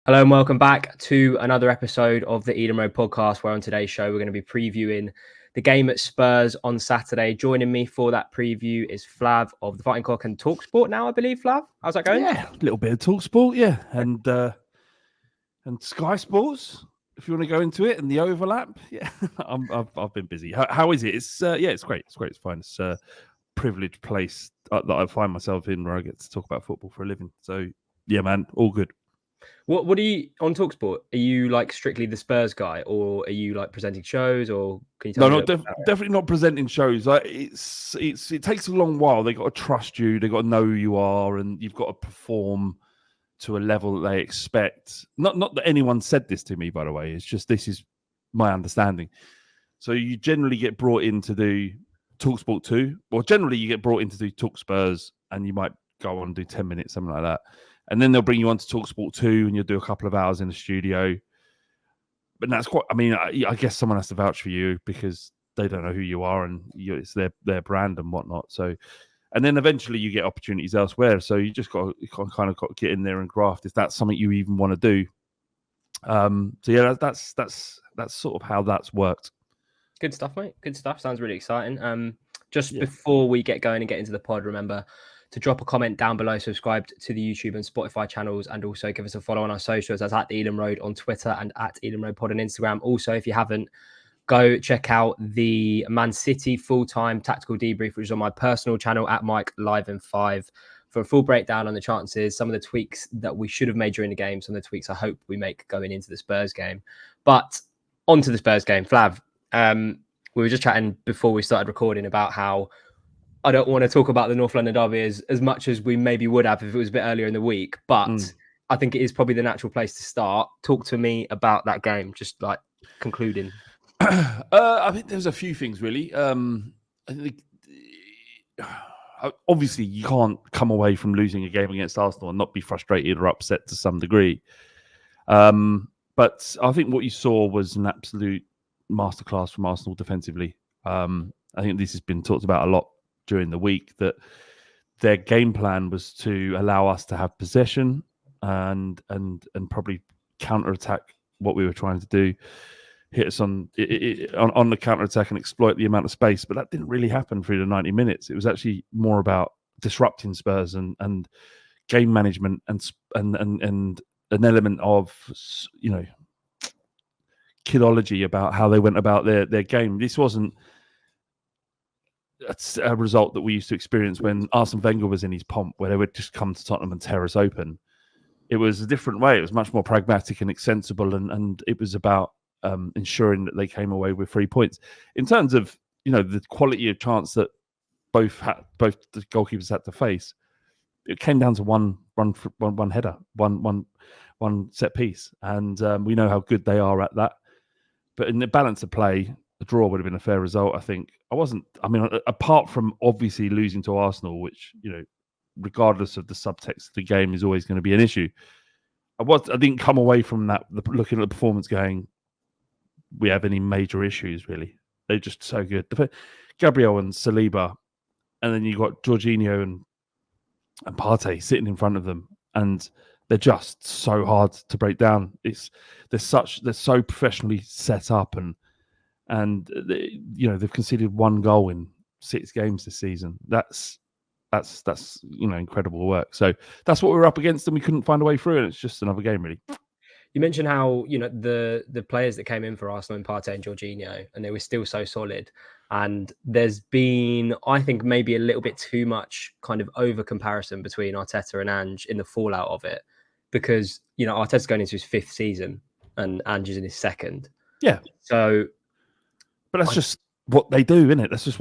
Hello and welcome back to another episode of the Eden Road podcast, where on today's show we're going to be previewing the game at Spurs on Saturday. Joining me for that preview is Flav of the Fighting Cock and TalkSport now, I believe. Flav, how's that going? Yeah, a little bit of TalkSport, yeah, and Sky Sports, if you want to go into it, and the overlap. Yeah, I've been busy. How is it? It's it's great. It's great. It's fine. It's a privileged place that I find myself in, where I get to talk about football for a living. So yeah, man, all good. What are you on TalkSport? Are you like strictly the Spurs guy, or are you like presenting shows, or can you tell me? Definitely not presenting shows. Like it takes a long while. They got to trust you. They got to know who you are, and you've got to perform to a level that they expect. Not that anyone said this to me, by the way. It's just this is my understanding. So you generally get brought in to do TalkSport 2, or generally you get brought in to do Talk Spurs, and you might go on and do 10 minutes, something like that. And then they'll bring you on to TalkSport 2, and you'll do a couple of hours in the studio. But that's quite, I guess someone has to vouch for you because they don't know who you are, and it's their brand and whatnot. So, and then eventually you get opportunities elsewhere. So you just got to get in there and graft if that's something you even want to do. So yeah, that's sort of how that's worked. Good stuff, mate. Good stuff. Sounds really exciting. Before we get going and get into the pod, remember to drop a comment down below, subscribe to the YouTube and Spotify channels, and also give us a follow on our socials. That's at the Eden Road on Twitter and at Eden Road Pod on Instagram. Also, if you haven't, go check out the Man City full-time tactical debrief, which is on my personal channel at Mike Live in 5, for a full breakdown on the chances, some of the tweaks that we should have made during the game, some of the tweaks I hope we make going into the Spurs game. But on to the Spurs game, Flav. We were just chatting before we started recording about how I don't want to talk about the North London derby as much as we maybe would have if it was a bit earlier in the week, but I think it is probably the natural place to start. Talk to me about that game, just like concluding. I think there's a few things really. I think, obviously, you can't come away from losing a game against Arsenal and not be frustrated or upset to some degree. But I think what you saw was an absolute masterclass from Arsenal defensively. I think this has been talked about a lot during the week, that their game plan was to allow us to have possession and probably counter-attack what we were trying to do, hit us on the counter-attack and exploit the amount of space. But that didn't really happen through the 90 minutes. It was actually more about disrupting Spurs and game management and an element of, kidology about how they went about their game. This wasn't a result that we used to experience when Arsene Wenger was in his pomp, where they would just come to Tottenham and tear us open. It was a different way. It was much more pragmatic and sensible, and it was about ensuring that they came away with 3 points. In terms of the quality of chance that both the goalkeepers had to face, it came down to one header, one set piece, and we know how good they are at that. But in the balance of play, a draw would have been a fair result, I think. Apart from obviously losing to Arsenal, which, regardless of the subtext of the game, is always going to be an issue. I didn't come away from that looking at the performance going, we have any major issues, really. They're just so good. Gabriel and Saliba, and then you got Jorginho and Partey sitting in front of them, and they're just so hard to break down. They're so professionally set up, and they've conceded 1 goal in 6 games this season. That's incredible work. So that's what we were up against, and we couldn't find a way through. And it's just another game, really. You mentioned how the players that came in for Arsenal, and Partey and Jorginho, and they were still so solid. And there's been, I think, maybe a little bit too much kind of over comparison between Arteta and Ange in the fallout of it, because Arteta's going into his 5th season and Ange is in his 2nd. Yeah. So, but that's just what they do, isn't it? That's just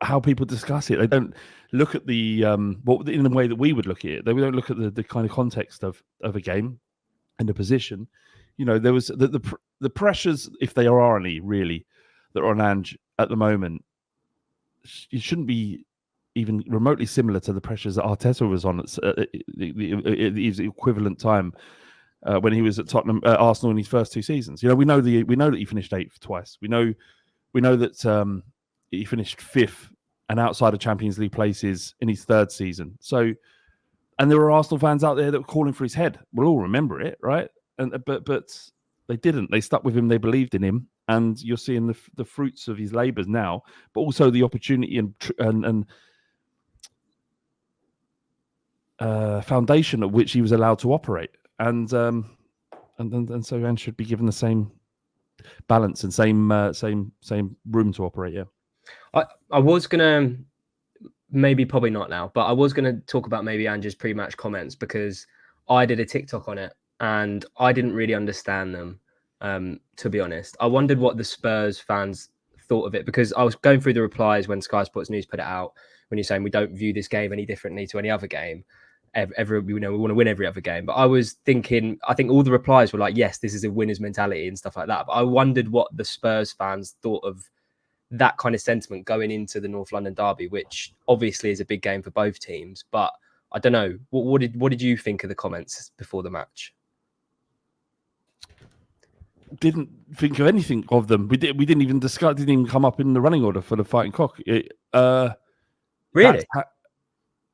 how people discuss it. They don't look at the in the way that we would look at it. They don't look at the kind of context of a game and the position. There was the pressures, if there are any really, that are on Ange at the moment. It shouldn't be even remotely similar to the pressures that Arteta was on at the equivalent time when he was at Arsenal in his first 2 seasons. We know that he finished 8th twice. We know that he finished 5th and outside of Champions League places in his 3rd season. So, and there were Arsenal fans out there that were calling for his head. We'll all remember it, right? but they didn't. They stuck with him. They believed in him, and you're seeing the fruits of his labours now, but also the opportunity and foundation at which he was allowed to operate, and so Ange should be given the same balance and same room to operate. Yeah, I was gonna probably not now, but I was gonna talk about maybe Ange's pre-match comments, because I did a TikTok on it and I didn't really understand them. To be honest, I wondered what the Spurs fans thought of it, because I was going through the replies when Sky Sports News put it out, when you're saying we don't view this game any differently to any other game. We want to win every other game. But I was thinking, I think all the replies were like, yes, this is a winner's mentality and stuff like that. But I wondered what the Spurs fans thought of that kind of sentiment going into the North London derby, which obviously is a big game for both teams. But I don't know. What did you think of the comments before the match? Didn't think of anything of them. We didn't even discuss. Didn't even come up in the running order for the Fighting Cock. Really?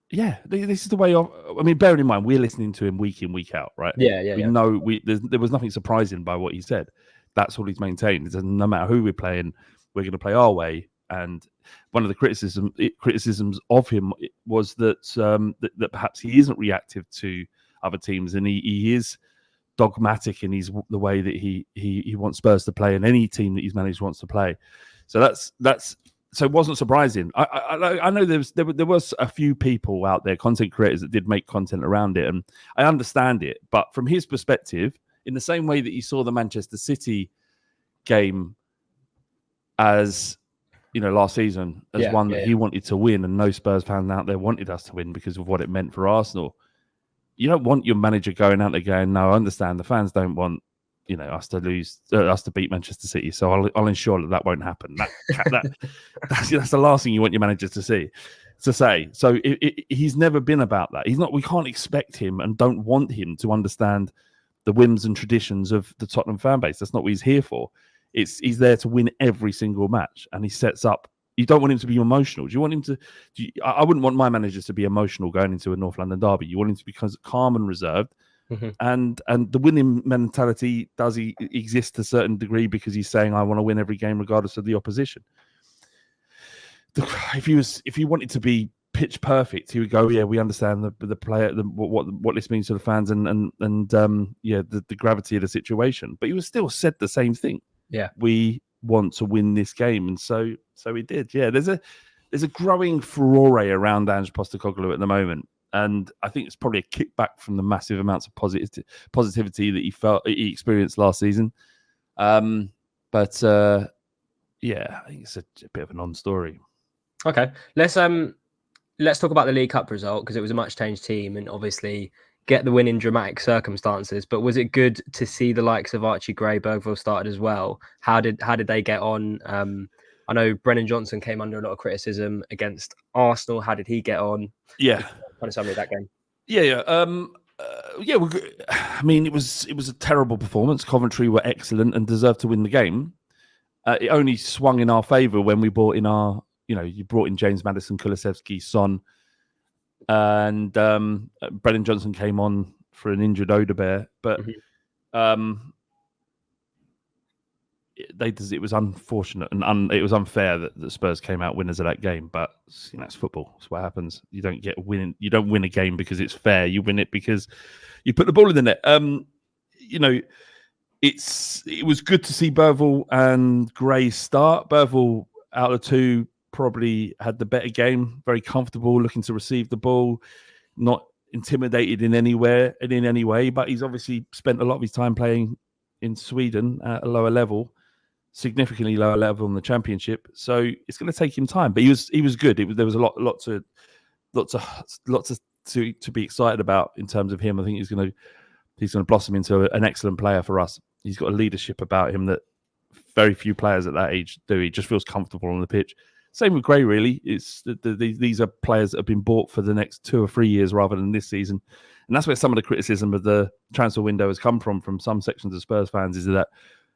Yeah, this is the way of. I mean, bearing in mind, we're listening to him week in, week out, right? Yeah. We know there was nothing surprising by what he said. That's all he's maintained. No matter who we're playing, we're going to play our way. And one of the criticisms of him was that that perhaps he isn't reactive to other teams, and he is dogmatic in the way that he wants Spurs to play, and any team that he's managed wants to play. So that's. So it wasn't surprising. I know there was a few people out there, content creators, that did make content around it, and I understand it. But from his perspective, in the same way that he saw the Manchester City game as, last season, as one that he wanted to win, and no Spurs fans out there wanted us to win because of what it meant for Arsenal. You don't want your manager going out there going, no, I understand the fans don't want us to lose, us to beat Manchester City. So I'll ensure that won't happen. That's the last thing you want your manager to say. So he's never been about that. He's not. We can't expect him and don't want him to understand the whims and traditions of the Tottenham fan base. That's not what he's here for. He's there to win every single match, and he sets up. You don't want him to be emotional. Do you want him to? I wouldn't want my managers to be emotional going into a North London derby. You want him to be calm and reserved. Mm-hmm. And the winning mentality does exist to a certain degree, because he's saying, I want to win every game regardless of the opposition. If he wanted to be pitch perfect, he would go, yeah, we understand the player, what this means to the fans, and the gravity of the situation. But he was still said the same thing. Yeah, we want to win this game, and so he did. Yeah, there's a growing furore around Ange Postecoglu at the moment. And I think it's probably a kickback from the massive amounts of positivity that he experienced last season. I think it's a bit of a non-story. Okay, let's talk about the League Cup result, because it was a much-changed team, and obviously get the win in dramatic circumstances. But was it good to see the likes of Archie Gray, Bergville started as well? How did they get on? I know Brennan Johnson came under a lot of criticism against Arsenal. How did he get on? Yeah. Kind of summary of that game. Yeah. I mean, it was a terrible performance. Coventry were excellent and deserved to win the game. It only swung in our favour when we brought in you brought in James Maddison, Kulusevski, Son, and Brennan Johnson came on for an injured Odebear. But it was unfortunate and it was unfair that the Spurs came out winners of that game. But it's football. It's what happens. You don't win a game because it's fair. You win it because you put the ball in the net. It was good to see Bergville and Gray start. Bergville, out of the two, probably had the better game. Very comfortable, looking to receive the ball, not intimidated in any way. But he's obviously spent a lot of his time playing in Sweden at a lower level, significantly lower level in the Championship. So it's going to take him time. But he was good. There was a lot to be excited about in terms of him. I think he's going to blossom into an excellent player for us. He's got a leadership about him that very few players at that age do. He just feels comfortable on the pitch. Same with Gray, really. These are players that have been bought for the next 2 or 3 years rather than this season. And that's where some of the criticism of the transfer window has come from some sections of Spurs fans, is that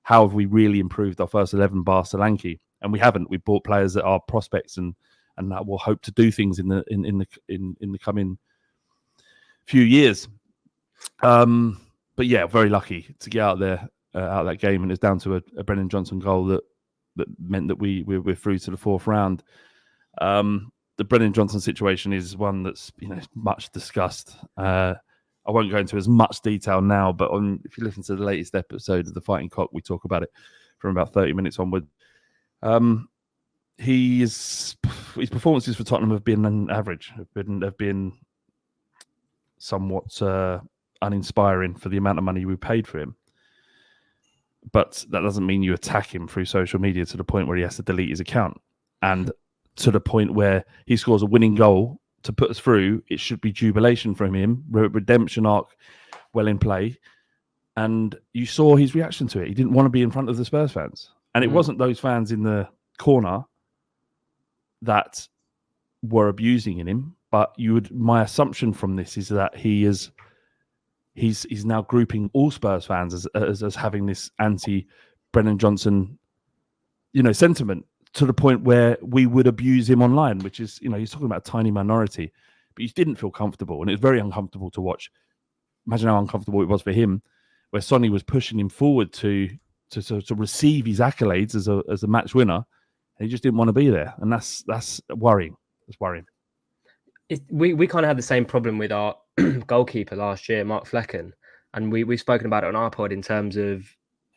how have we really improved our first 11 bar Solanke? And we haven't. We bought players that are prospects and that will hope to do things in the coming few years. but yeah, very lucky to get out there, out of that game, and it's down to a Brennan Johnson goal that meant that we're through to the fourth round. The Brennan Johnson situation is one that's much discussed. I won't go into as much detail now, but if you listen to the latest episode of The Fighting Cock, we talk about it from about 30 minutes onward. His performances for Tottenham have been an average, have been somewhat uninspiring for the amount of money we paid for him. But that doesn't mean you attack him through social media to the point where he has to delete his account. And to the point where he scores a winning goal to put us through, it should be jubilation from him, redemption arc well in play. And you saw his reaction to it. He didn't want to be in front of the Spurs fans. And it wasn't those fans in the corner that were abusing him. But my assumption from this is that he's now grouping all Spurs fans as having this anti-Brennan Johnson, sentiment, to the point where we would abuse him online, which is, he's talking about a tiny minority, but he didn't feel comfortable, and it was very uncomfortable to watch. Imagine how uncomfortable it was for him, where Sonny was pushing him forward to receive his accolades as a match winner, and he just didn't want to be there, and that's worrying. It's worrying. We kind of had the same problem with our goalkeeper last year, Mark Flecken, and we've spoken about it on our pod in terms of,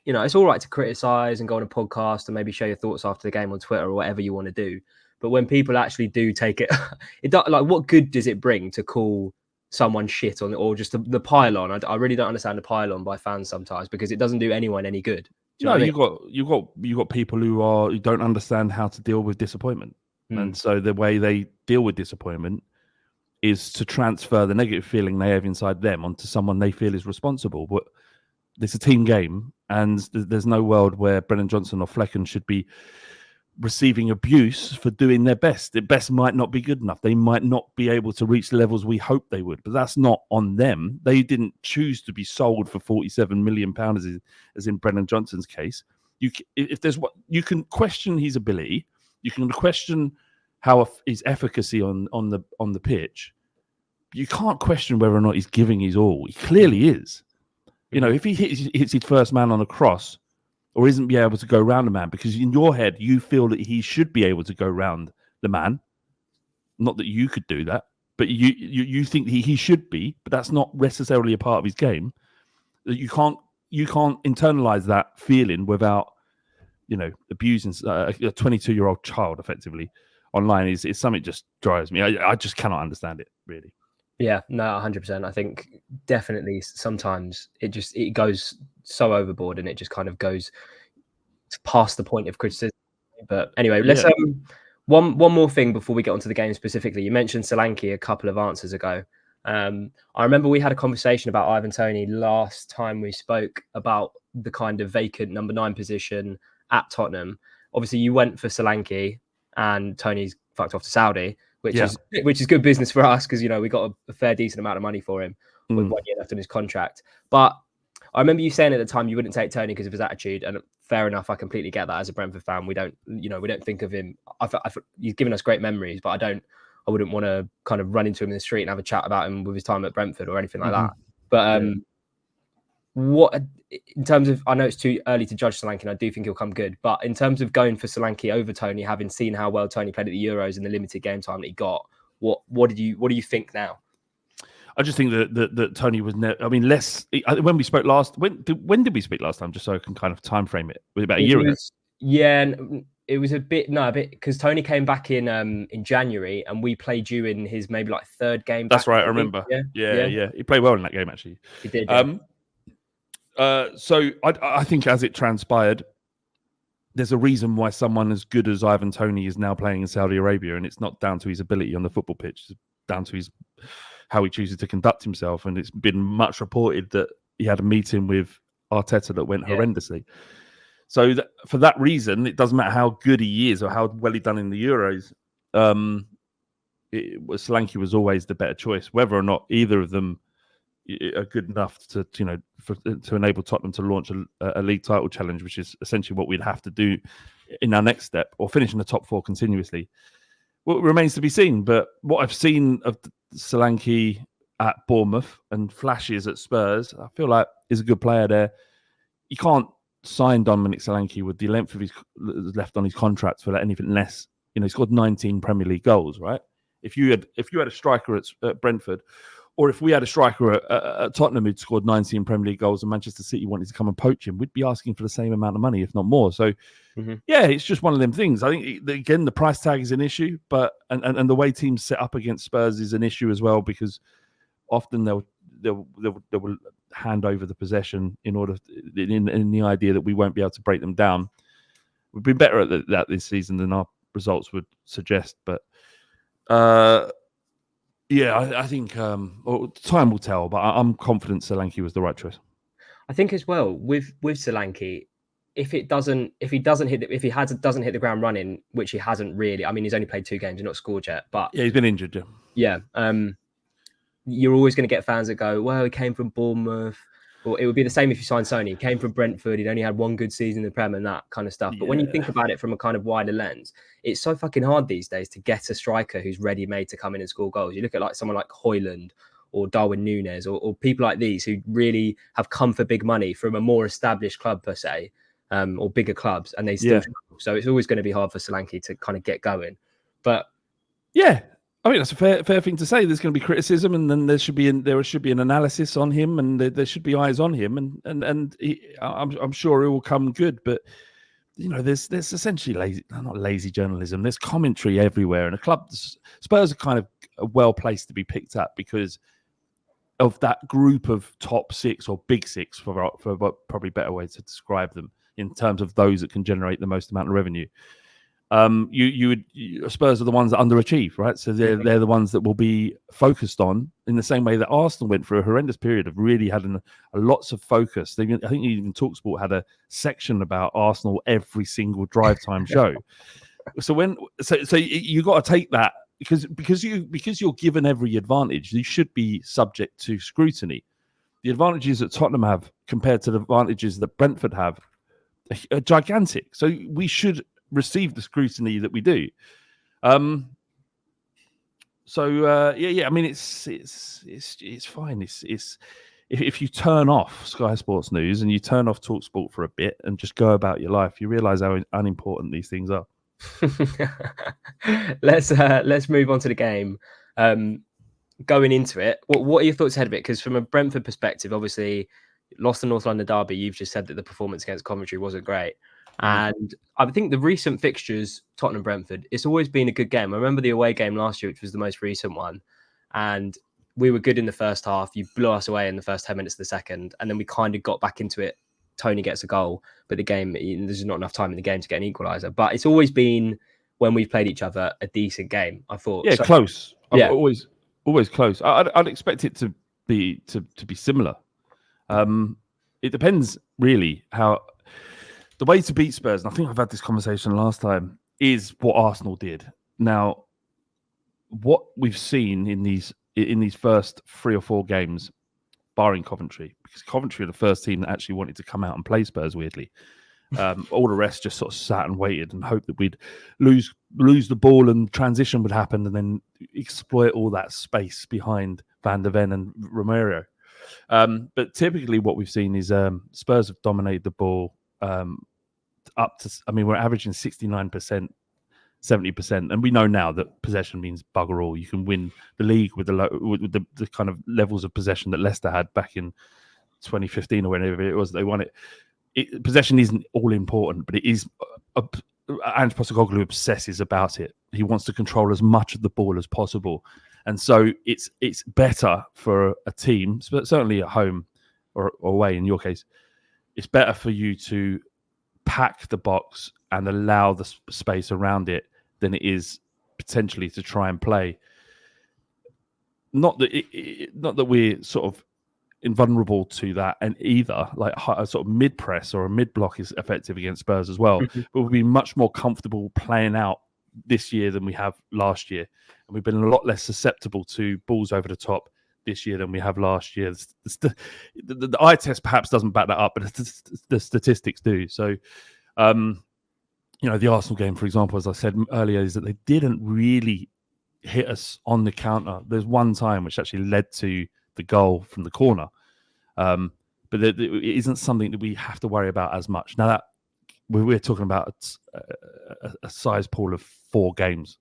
it's all right to criticize and go on a podcast and maybe share your thoughts after the game on Twitter or whatever you want to do. But when people actually do take it, what good does it bring to call someone shit on, or just the pile-on? I really don't understand the pile-on by fans sometimes, because it doesn't do anyone any good. You got people who don't understand how to deal with disappointment, and so the way they deal with disappointment is to transfer the negative feeling they have inside them onto someone they feel is responsible. But it's a team game, and there's no world where Brennan Johnson or Flecken should be receiving abuse for doing their best. Their best might not be good enough. They might not be able to reach the levels we hope they would, but that's not on them. They didn't choose to be sold for £47 million, as in Brennan Johnson's case. You can question his ability, you can question how his efficacy on the pitch. You can't question whether or not he's giving his all. He clearly is. If he hits his first man on a cross, or isn't be able to go round the man, because in your head you feel that he should be able to go round the man. Not that you could do that, but you think he should be, but that's not necessarily a part of his game. That you can't internalize that feeling without abusing a 22-year-old child effectively online is something that just drives me. I just cannot understand it, really. Yeah, no, 100%. I think definitely sometimes it goes so overboard, and it just kind of goes past the point of criticism. But anyway, let's one more thing before we get onto the game specifically. You mentioned Solanke a couple of answers ago. I remember we had a conversation about Ivan Toney last time we spoke about the kind of vacant number 9 position at Tottenham. Obviously, you went for Solanke, and Toney's fucked off to Saudi, which is good business for us, because we got a fair decent amount of money for him with 1 year left on his contract. But I remember you saying at the time you wouldn't take Toney because of his attitude, and fair enough, I completely get that. As a Brentford fan, we don't think of him. He's given us great memories, but I wouldn't want to kind of run into him in the street and have a chat about him with his time at Brentford or anything like that. But what, in terms of, I know it's too early to judge Solanke, and I do think he'll come good, but in terms of going for Solanke over Toney, having seen how well Toney played at the Euros and the limited game time that he got, what do you think now? I just think that Toney was less. When we spoke last, when did we speak last time? Just so I can kind of time frame it. Was it about a year ago? Yeah, it was a bit because Toney came back in January, and we played you in his maybe like third game. That's right, I remember. Yeah. He played well in that game, actually. He did. So I think as it transpired, there's a reason why someone as good as Ivan Toney is now playing in Saudi Arabia, and it's not down to his ability on the football pitch. It's down to how he chooses to conduct himself. And it's been much reported that he had a meeting with Arteta that went horrendously. So for that reason, it doesn't matter how good he is or how well he done in the Euros. Solanke was always the better choice. Whether or not either of them are good enough to enable Tottenham to launch a league title challenge, which is essentially what we'd have to do in our next step, or finish in the top 4 continuously, well, it remains to be seen. But what I've seen of Solanke at Bournemouth and flashes at Spurs. I feel like he's a good player there. You can't sign Dominic Solanke with the length of his left on his contract for anything less. You know, he scored 19 Premier League goals, right? If you had a striker at Brentford, or if we had a striker at Tottenham who'd scored 19 Premier League goals and Manchester City wanted to come and poach him, we'd be asking for the same amount of money, if not more. So, yeah, it's just one of them things. I think, again, the price tag is an issue, but and the way teams set up against Spurs is an issue as well, because often they'll hand over the possession in the idea that we won't be able to break them down. We've been better at that this season than our results would suggest, but yeah, I think time will tell, but I'm confident Solanke was the right choice. I think as well with Solanke, if he doesn't hit the ground running, which he hasn't really. I mean, he's only played 2 games, he's not scored yet, but yeah, he's been injured. Yeah. You're always going to get fans that go, well, he came from Bournemouth. Or it would be the same if you signed Sonny. He came from Brentford. He'd only had 1 good season in the Prem and that kind of stuff. But when you think about it from a kind of wider lens, it's so fucking hard these days to get a striker who's ready-made to come in and score goals. You look at like someone like Højlund or Darwin Núñez or people like these who really have come for big money from a more established club per se, or bigger clubs, and they still struggle. So it's always going to be hard for Solanke to kind of get going. But yeah, I mean, that's a fair thing to say. There's going to be criticism, and then there should be an analysis on him, and there should be eyes on him, and I'm sure it will come good. But you know, there's essentially not lazy journalism. There's commentary everywhere, and Spurs are kind of well placed to be picked up because of that group of top 6 or big 6, for probably better way to describe them, in terms of those that can generate the most amount of revenue. Spurs are the ones that underachieve, right? So they're the ones that will be focused on, in the same way that Arsenal went through a horrendous period of really having lots of focus. I think even TalkSport had a section about Arsenal every single drive time show. So you got to take that because you're given every advantage, you should be subject to scrutiny. The advantages that Tottenham have compared to the advantages that Brentford have are gigantic. So we should receive the scrutiny that we do. I mean, it's fine. It's if you turn off Sky Sports News and you turn off TalkSport for a bit and just go about your life, you realise how unimportant these things are. Let's move on to the game. Going into it, what are your thoughts ahead of it? Because from a Brentford perspective, obviously lost the North London derby. You've just said that the performance against Coventry wasn't great. And I think the recent fixtures, Tottenham Brentford, it's always been a good game. I remember the away game last year, which was the most recent one. And we were good in the first half. You blew us away in the first 10 minutes of the second. And then we kind of got back into it. Tony gets a goal, but the game, there's not enough time in the game to get an equaliser. But it's always been, when we've played each other, a decent game, I thought. Yeah, close. Yeah. Always close. I'd expect it to be similar. It depends really how... The way to beat Spurs, and I think I've had this conversation last time, is what Arsenal did. Now, what we've seen in these first 3 or 4 games, barring Coventry, because Coventry are the first team that actually wanted to come out and play Spurs, weirdly. All the rest just sort of sat and waited and hoped that we'd lose the ball and transition would happen and then exploit all that space behind Van der Ven and Romero. But typically what we've seen is Spurs have dominated the ball up to, I mean, we're averaging 69%, 70%, and we know now that possession means bugger all. You can win the league with the kind of levels of possession that Leicester had back in 2015 or whenever it was they won it. Possession isn't all important, but it is. Ange Postecoglu obsesses about it. He wants to control as much of the ball as possible, and so it's better for a team, certainly at home or away in your case. It's better for you to pack the box and allow the space around it than it is potentially to try and play. Not that we're sort of invulnerable to that, and either like a sort of mid press or a mid block is effective against Spurs as well. But we'll be much more comfortable playing out this year than we have last year, and we've been a lot less susceptible to balls over the top this year than we have last year. The eye test perhaps doesn't back that up, but the statistics do. So, the Arsenal game, for example, as I said earlier, is that they didn't really hit us on the counter. There's one time which actually led to the goal from the corner. But it isn't something that we have to worry about as much. Now that we're talking about a size pool of 4 games.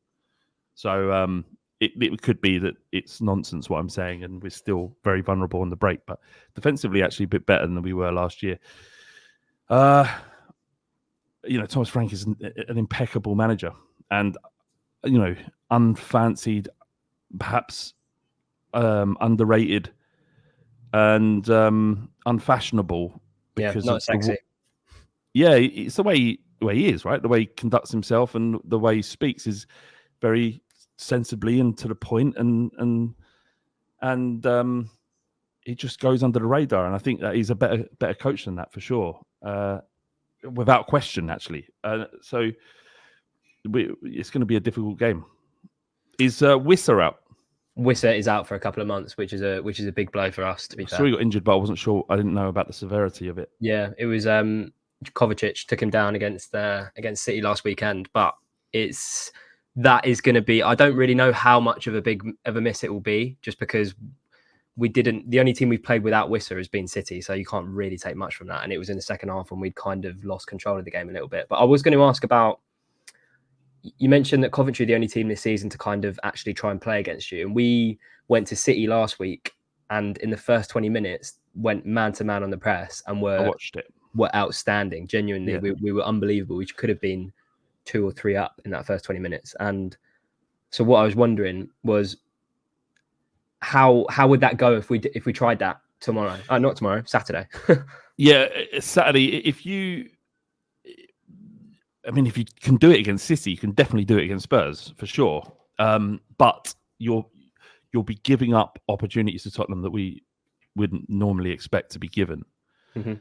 So it could be that it's nonsense what I'm saying, and we're still very vulnerable on the break. But defensively, actually a bit better than we were last year. Thomas Frank is an impeccable manager, and unfancied, perhaps underrated, and unfashionable. Because not sexy. It's the way he is, right? The way he conducts himself and the way he speaks is very sensibly and to the point, and he just goes under the radar. And I think that he's a better coach than that for sure, without question, actually. So it's going to be a difficult game. Is Wissa out? Wissa is out for a couple of months, which is a big blow for us, to be fair. So he got injured, but I wasn't sure. I didn't know about the severity of it. Yeah, it was Kovacic took him down against City last weekend, but that is going to be. I don't really know how much of a miss it will be, just because the only team we've played without Wissa has been City, so you can't really take much from that. And it was in the second half when we'd kind of lost control of the game a little bit. But I was going to ask about. You mentioned that Coventry are the only team this season to kind of actually try and play against you. And we went to City last week, and in the first 20 minutes went man-to-man on the press and I watched it. Were outstanding. Genuinely, yeah. we were unbelievable. We could have been 2 or 3 up in that first 20 minutes. And so what I was wondering was how would that go if we tried that tomorrow? Not tomorrow, Saturday. Yeah, Saturday. If you can do it against City, you can definitely do it against Spurs for sure. But you'll be giving up opportunities to Tottenham that we wouldn't normally expect to be given. Mm-hmm.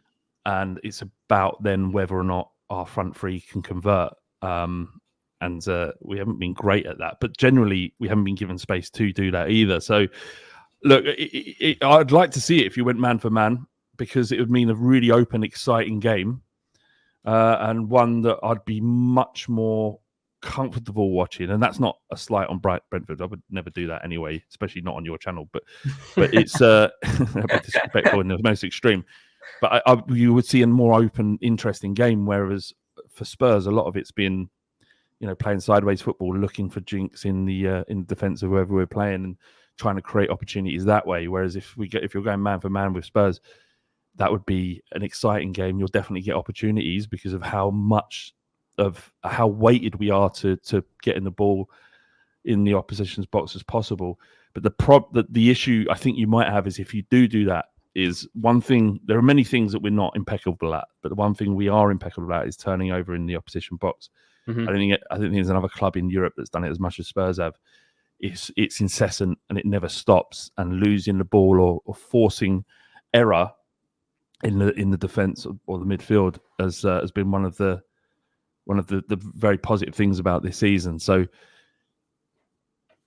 And it's about then whether or not our front three can convert. And we haven't been great at that. But generally, we haven't been given space to do that either. So, look, I'd like to see it if you went man for man, because it would mean a really open, exciting game. And one that I'd be much more comfortable watching. And that's not a slight on Brentford. I would never do that anyway, especially not on your channel. But it's a bit disrespectful in the most extreme. But you would see a more open, interesting game. Whereas for Spurs, a lot of it's been, playing sideways football, looking for jinx in the defence of whoever we're playing and trying to create opportunities that way. Whereas if you're going man for man with Spurs, that would be an exciting game. You'll definitely get opportunities because of how weighted we are to getting the ball in the opposition's box as possible. But the issue I think you might have is if you do that, is one thing. There are many things that we're not impeccable at, but the one thing we are impeccable at is turning over in the opposition box. Mm-hmm. I don't think there's another club in Europe that's done it as much as Spurs have. It's incessant and it never stops. And losing the ball or forcing error in the defence or the midfield has been one of the very positive things about this season. So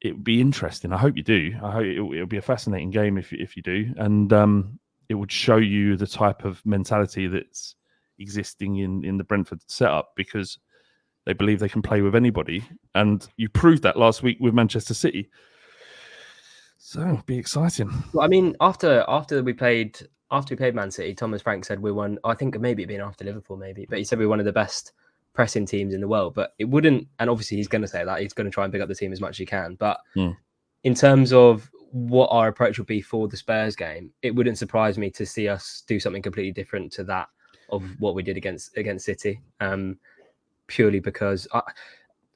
it would be interesting. I hope you do. I hope it'll be a fascinating game if you do, and it would show you the type of mentality that's existing in the Brentford setup, because they believe they can play with anybody, and you proved that last week with Manchester City. So it'll be exciting. Well, I mean, after we played Man City, Thomas Frank said we won. I think maybe it'd been after Liverpool, but he said we're one of the best pressing teams in the world. But it wouldn't, and obviously he's going to say that he's going to try and pick up the team as much as he can. But in terms of what our approach would be for the Spurs game, it wouldn't surprise me to see us do something completely different to that of what we did against City. Purely because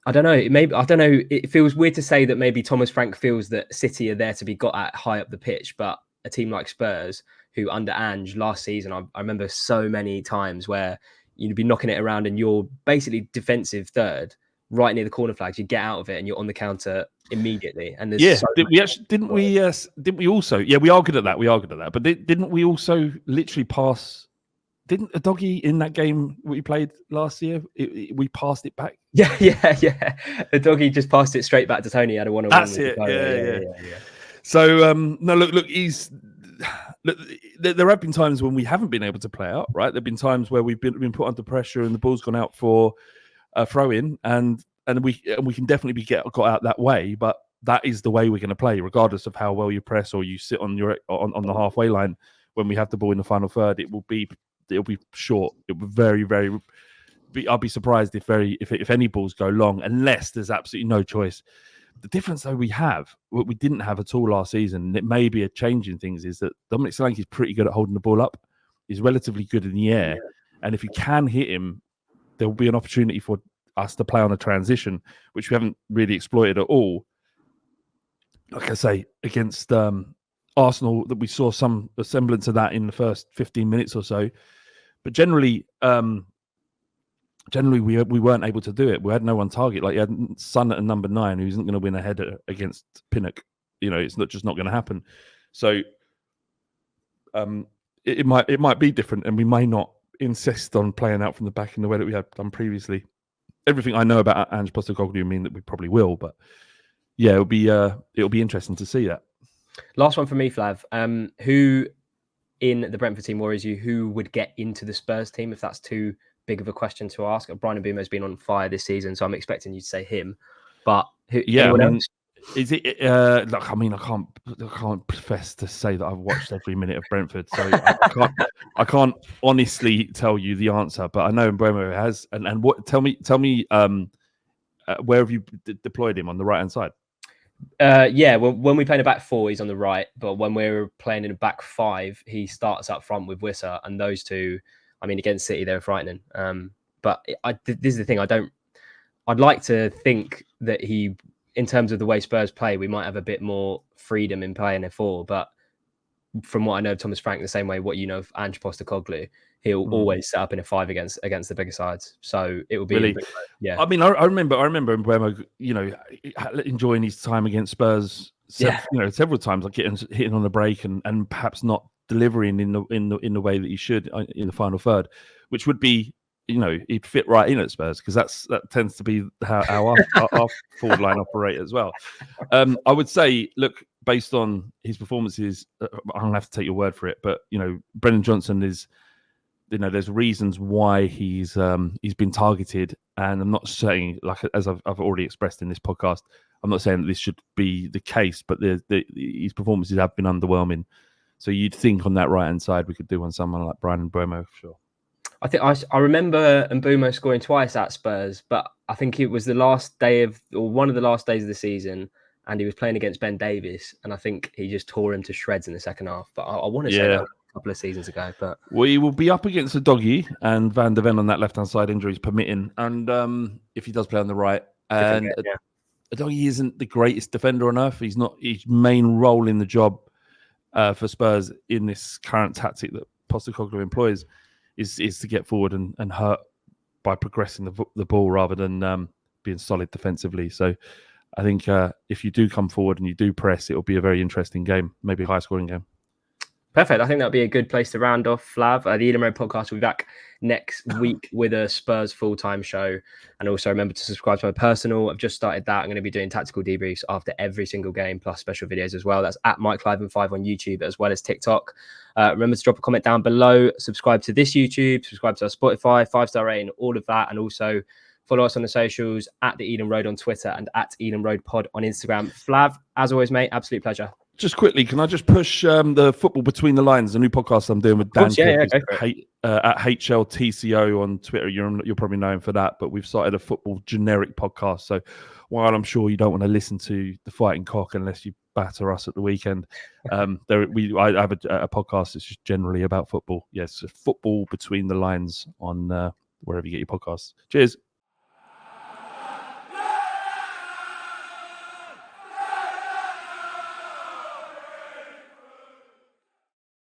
I don't know. Maybe I don't know. It feels weird to say that maybe Thomas Frank feels that City are there to be got at high up the pitch, but a team like Spurs, who under Ange last season, I remember so many times where you'd be knocking it around and you're basically defensive third, right near the corner flags. You get out of it and you're on the counter immediately. And there's didn't we also? Yeah, we are good at that. But didn't we also literally pass? Didn't a doggy in that game we played last year? We passed it back. Yeah. The doggy just passed it straight back to Tony. Had a one-on-one. That's it. Yeah. So no, look. There have been times when we haven't been able to play out. Right, there've been times where we've been put under pressure and the ball's gone out for a throw in, and we can definitely got out that way. But that is the way we're going to play, regardless of how well you press or you sit on the halfway line. When we have the ball in the final third, it'll be short. It will very, very. I'll be surprised if any balls go long, unless there's absolutely no choice. The difference, though, what we didn't have at all last season, and it may be a change in things, is that Dominic Solanke is pretty good at holding the ball up. He's relatively good in the air, and if you can hit him, there will be an opportunity for us to play on a transition, which we haven't really exploited at all. Like I say, against Arsenal, that we saw some semblance of that in the first 15 minutes or so, but generally we weren't able to do it. We had no one target. Like, you had Son at number 9, who isn't going to win a header against Pinnock. It's just not going to happen. So it might be different, and we may not insist on playing out from the back in the way that we had done previously. Everything I know about Ange Postecoglu mean that we probably will, but yeah, it'll be interesting to see that. Last one from me, Flav. Who in the Brentford team worries you? Who would get into the Spurs team, if that's too big of a question to ask? Bryan Mbeumo's been on fire this season, so I'm expecting you to say him. But who? Yeah, else? Is it? Look, I mean, I can't profess to say that I've watched every minute of Brentford, so I can't honestly tell you the answer. But I know Mbeumo has. And what? Tell me, where have you deployed him on the right hand side? Yeah, well, when we play in a back 4, he's on the right. But when we're playing in a back 5, he starts up front with Wissa, and those two, I mean, against City, they're frightening. But this is the thing. I'd like to think that he, in terms of the way Spurs play, we might have a bit more freedom in playing a 4. But from what I know of Thomas Frank, the same way what you know of Ange Postecoglu, he'll always set up in a 5 against the bigger sides. So it will be really, yeah. I mean, I remember Mbeumo, enjoying his time against Spurs, several times, like hitting on the break and perhaps not delivering in the way that he should in the final third, which would be, he'd fit right in at Spurs, because that tends to be how our forward line operate as well. I would say, look, based on his performances, I'm gonna have to take your word for it, but Brennan Johnson is. There's reasons why he's been targeted, and I'm not saying, like, as I've already expressed in this podcast, I'm not saying that this should be the case, but his performances have been underwhelming. So you'd think on that right hand side we could do on someone like Bryan Mbeumo for sure. I think I remember Mbeumo scoring twice at Spurs, but I think it was one of the last days of the season, and he was playing against Ben Davies, and I think he just tore him to shreds in the second half. But I want to say that a couple of seasons ago. But we will be up against a doggy and Van de Ven on that left hand side, injuries permitting, and if he does play on the right, and a doggy isn't the greatest defender on earth. He's not. His main role in the job for Spurs in this current tactic that Postecoglu employs is to get forward and hurt by progressing the ball rather than being solid defensively. So I think if you do come forward and you do press, it will be a very interesting game, maybe a high-scoring game. Perfect. I think that'll be a good place to round off, Flav. The Eden Road podcast will be back next week with a Spurs full-time show. And also remember to subscribe to my personal. I've just started that. I'm going to be doing tactical debriefs after every single game, plus special videos as well. That's at Mike Cliven5 on YouTube as well as TikTok. Remember to drop a comment down below. Subscribe to this YouTube. Subscribe to our Spotify, 5-star rating, all of that. And also follow us on the socials at the Eden Road on Twitter and at Eden Road Pod on Instagram. Flav, as always, mate, absolute pleasure. Just quickly, can I just push the Football Between the Lines, the new podcast I'm doing with Dan at HLTCO on Twitter. You're probably known for that, but we've started a football generic podcast. So while I'm sure you don't want to listen to the Fighting Cock unless you batter us at the weekend, I have a podcast that's just generally about football. Yes, Football Between the Lines on wherever you get your podcasts. Cheers.